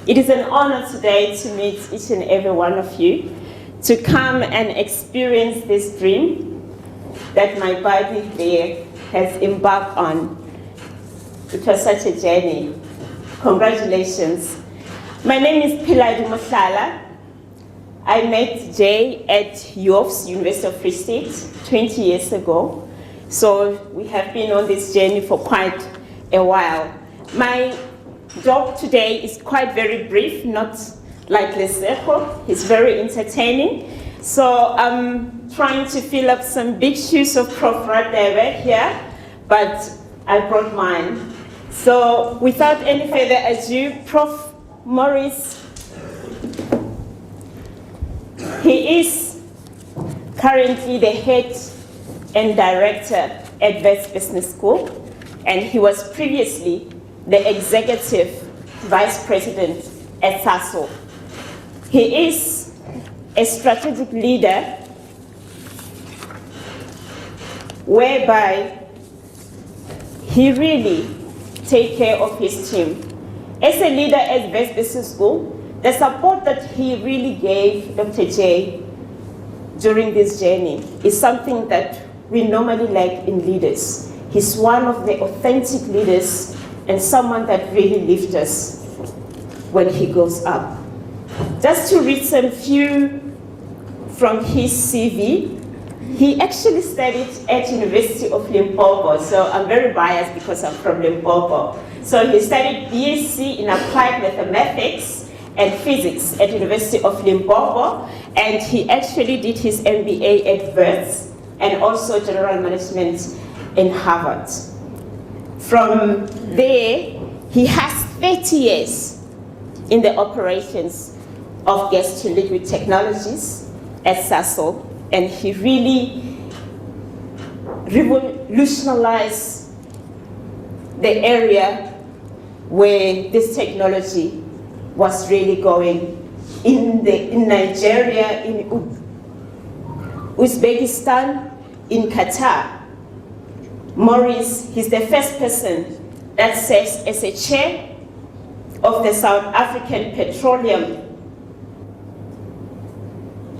It is an honor today to meet each and every one of you, to come and experience this dream that my body there has embarked on. It was such a journey. Congratulations. My name is Pheladi Mohlala. I met Jay at UOFS, University of Free State, 20 years ago. So we have been on this journey for quite a while. My job today is quite very brief, not like Leseko. He's very entertaining. So I'm trying to fill up some big shoes of Prof. Radebe here, but I brought mine. So without any further ado, Prof. Maurice, he is currently the head and director at Wits Business School, and he was previously the executive vice president at SASO. He is a strategic leader whereby he really takes care of his team. As a leader at Wits Business School, the support that he really gave Dr. J during this journey is something that we normally lack in leaders. He's one of the authentic leaders and someone that really lifts us when he goes up. Just to read some few from his CV, he actually studied at University of Limpopo, so I'm very biased because I'm from Limpopo. So he studied BSc in Applied Mathematics and Physics at University of Limpopo, and he actually did his MBA at Wits and also General Management in Harvard. From there, he has 30 years in the operations of Gas to Liquid Technologies at SASO, and he really revolutionized the area where this technology was really going in Nigeria, in Uzbekistan, in Qatar. Maurice, he's the first person that serves as a chair of the South African Petroleum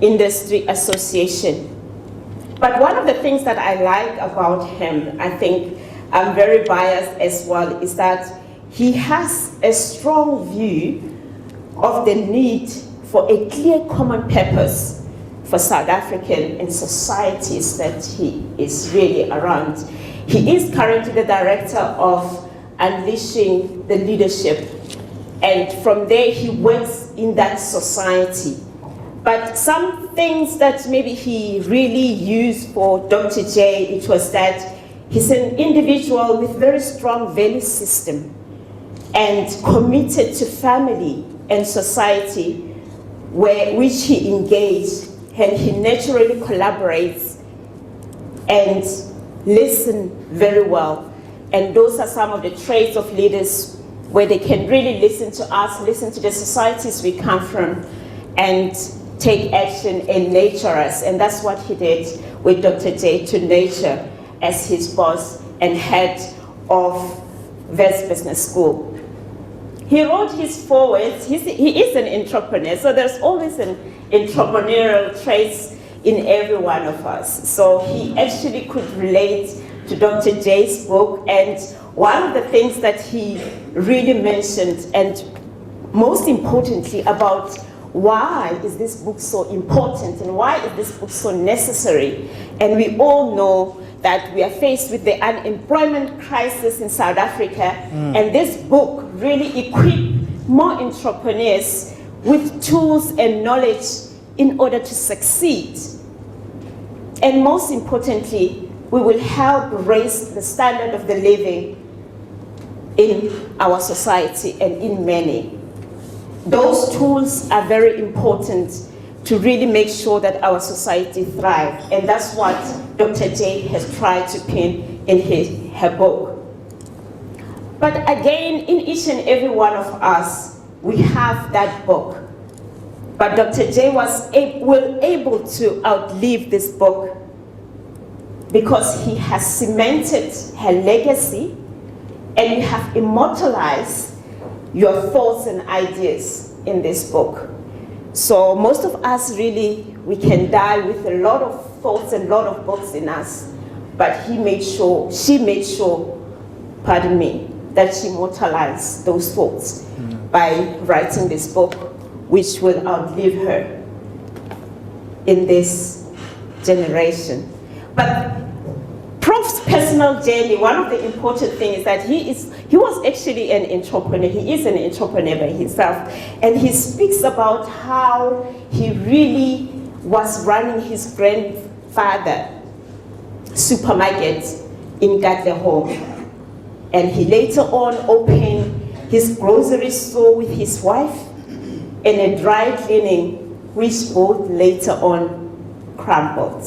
Industry Association. But one of the things that I like about him, I think I'm very biased as well, is that he has a strong view of the need for a clear common purpose for South African and societies that he is really around. He is currently the director of Unleashing the Leadership, and from there he works in that society. But some things that maybe he really used for Dr. J, it was that he's an individual with very strong value system and committed to family and society, which he engaged, and he naturally collaborates and listen very well. And those are some of the traits of leaders where they can really listen to us, listen to the societies we come from, and take action and nurture us. And that's what he did with Dr. J, to nurture as his boss and head of Wits Business School. He wrote his forewords. He is an entrepreneur, so there's always an entrepreneurial traits in every one of us. So he actually could relate to Dr. J's book, and one of the things that he really mentioned, and most importantly about why is this book so important and why is this book so necessary, and we all know that we are faced with the unemployment crisis in South Africa, and this book really equips more entrepreneurs with tools and knowledge in order to succeed. And most importantly, we will help raise the standard of the living in our society and in many. Those tools are very important to really make sure that our society thrives, and that's what Dr. J has tried to pin in her book. But again, in each and every one of us, we have that book. But Dr. J was able to outlive this book because he has cemented her legacy, and we have immortalized your thoughts and ideas in this book. So most of us really, we can die with a lot of thoughts and a lot of books in us, but she made sure, pardon me, that she immortalized those thoughts by writing this book, which will outlive her in this generation. But Prof's personal journey, one of the important things is that he was actually an entrepreneur. He is an entrepreneur by himself. And he speaks about how he really was running his grandfather's supermarket in Gatlehong. And he later on opened his grocery store with his wife and a dry cleaning, which both later on crumbled.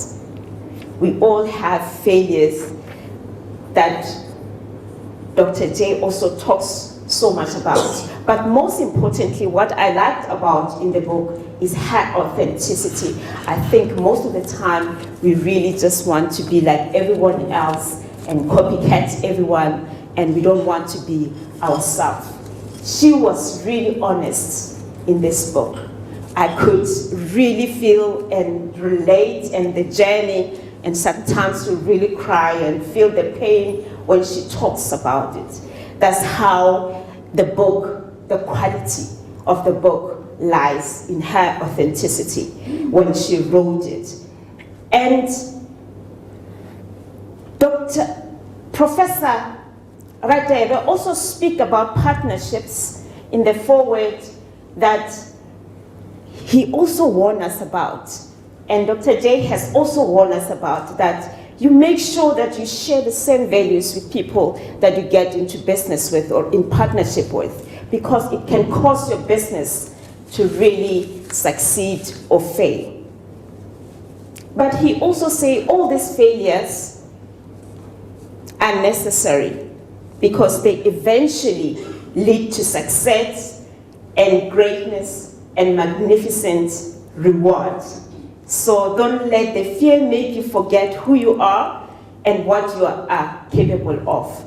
We all have failures that Dr. J also talks so much about. But most importantly, what I liked about in the book is her authenticity. I think most of the time, we really just want to be like everyone else and copycat everyone, and we don't want to be ourselves. She was really honest in this book. I could really feel and relate in the journey, and sometimes to really cry and feel the pain when she talks about it. That's how the book, the quality of the book lies in her authenticity when she wrote it. And Professor Radebe also speak about partnerships in the foreword that he also warned us about. And Dr. J has also warned us about that. You make sure that you share the same values with people that you get into business with or in partnership with, because it can cause your business to really succeed or fail. But he also says all these failures are necessary because they eventually lead to success and greatness and magnificent reward. So don't let the fear make you forget who you are and what you are capable of.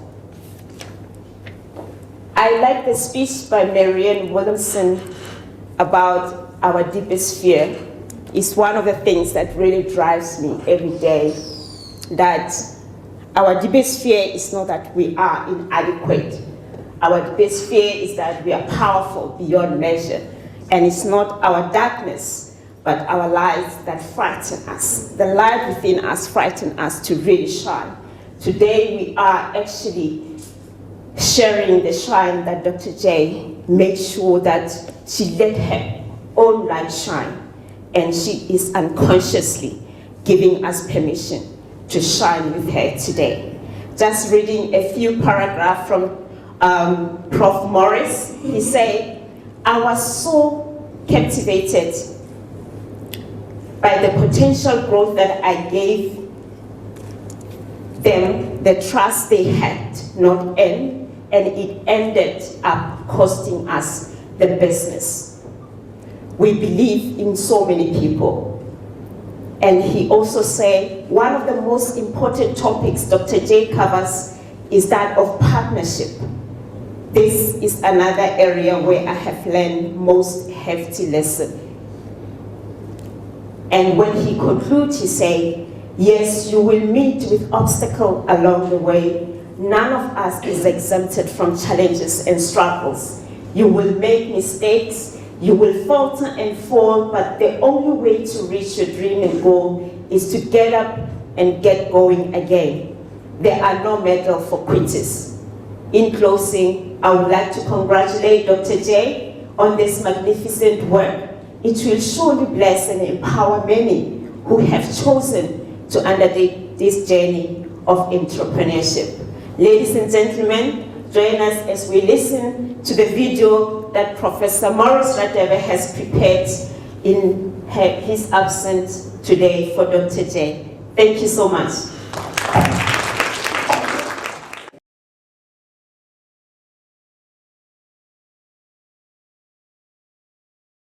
I like the speech by Marianne Williamson about our deepest fear. It's one of the things that really drives me every day, that our deepest fear is not that we are inadequate. Our deepest fear is that we are powerful beyond measure. And it's not our darkness, but our lives that frighten us. The light within us frighten us to really shine. Today we are actually sharing the shine that Dr. J made sure that she let her own light shine, and she is unconsciously giving us permission to shine with her today. Just reading a few paragraphs from Prof. Morris, he said, I was so captivated by the potential growth that I gave them, the trust they had not earned, and it ended up costing us the business. We believe in so many people. And he also said, one of the most important topics Dr. J covers is that of partnership. This is another area where I have learned most hefty lesson. And when he concludes, he said, yes, you will meet with obstacles along the way. None of us is exempted from challenges and struggles. You will make mistakes, you will falter and fall, but the only way to reach your dream and goal is to get up and get going again. There are no medals for quitters. In closing, I would like to congratulate Dr. J on this magnificent work. It will surely bless and empower many who have chosen to undertake this journey of entrepreneurship. Ladies and gentlemen, join us as we listen to the video that Professor Morris Radebe has prepared in his absence today for Dr. J. Thank you so much.